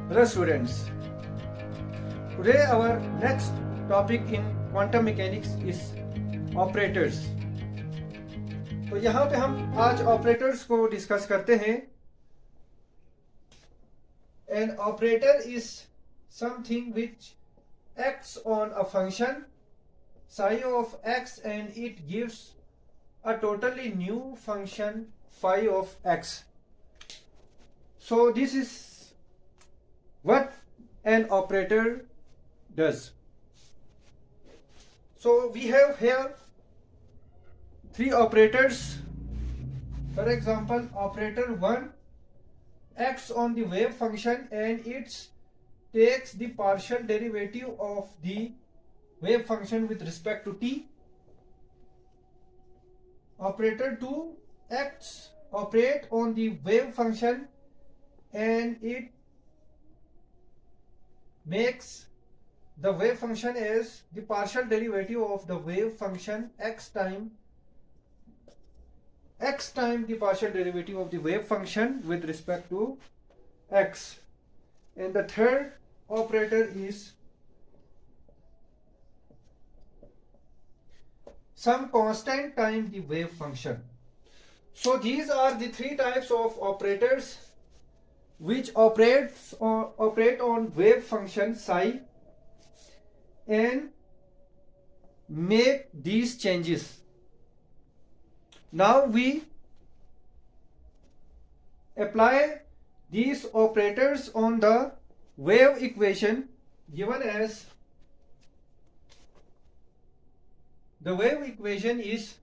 Hello students, today our next topic in quantum mechanics is operators. तो यहाँ पे हम आज operators को डिस्कस करते हैं. An operator is something which acts on a function psi of x and it gives a totally new function phi of x. So this is what an operator does. So we have here three operators. For example, operator 1 acts on the wave function and it takes the partial derivative of the wave function with respect to t. Operator 2 operates on the wave function and it makes the wave function as the partial derivative of the wave function x time the partial derivative of the wave function with respect to x. And the third operator is some constant time the wave function. So these are the three types of operators which operate on wave function psi and make these changes. Now we apply these operators on the wave equation given as the wave equation is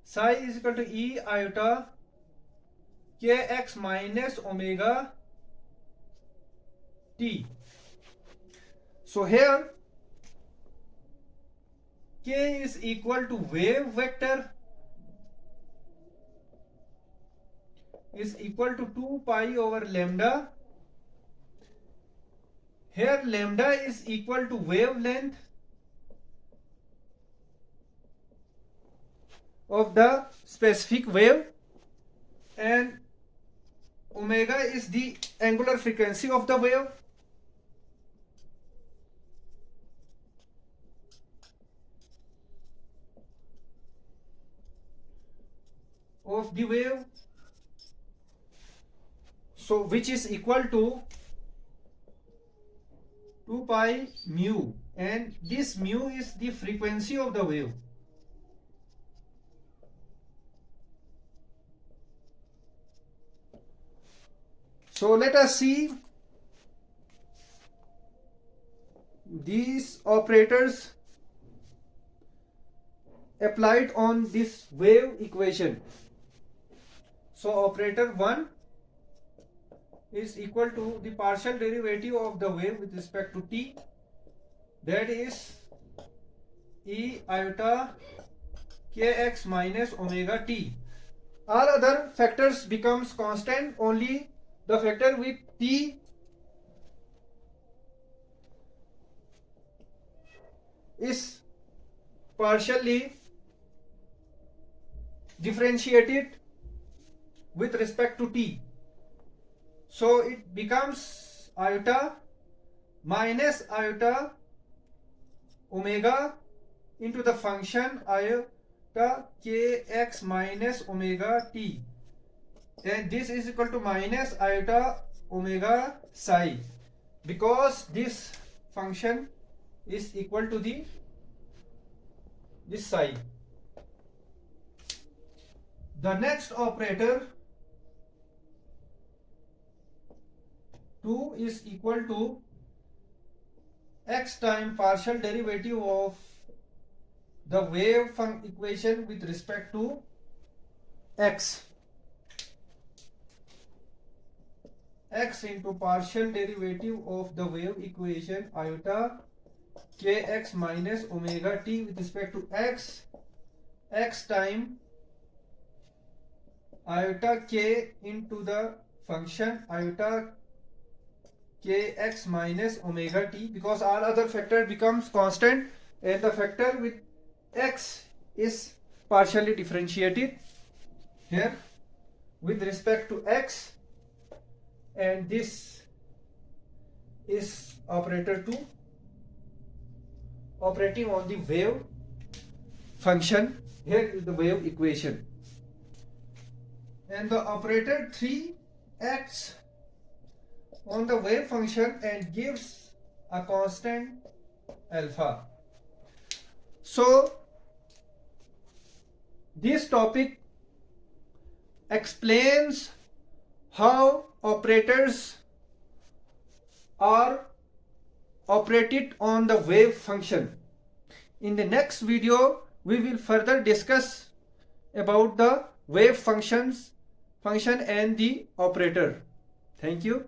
psi is equal to e iota kx minus omega t. So here k is equal to wave vector is equal to 2 pi over lambda. Here lambda is equal to wavelength of the specific wave and omega is the angular frequency of the wave. So which is equal to 2 pi mu, and this mu is the frequency of the wave. So let us see these operators applied on this wave equation. So operator 1 is equal to the partial derivative of the wave with respect to t, that is e iota kx minus omega t. All other factors becomes constant, only the factor with t is partially differentiated with respect to t. So it becomes iota minus iota omega into the function iota kx minus omega t, and this is equal to minus iota omega psi, because this function is equal to this psi. The next operator 2 is equal to x time partial derivative of the wave equation with respect to x into partial derivative of the wave equation iota kx minus omega t with respect to x time iota k into the function iota kx minus omega t, because all other factor becomes constant and the factor with x is partially differentiated here with respect to x, and this is operator 2 operating on the wave function. Here is the wave equation. And the operator 3 acts on the wave function and gives a constant alpha. So this topic explains how operators are operated on the wave function. In the next video, we will further discuss about the wave function and the operator. Thank you.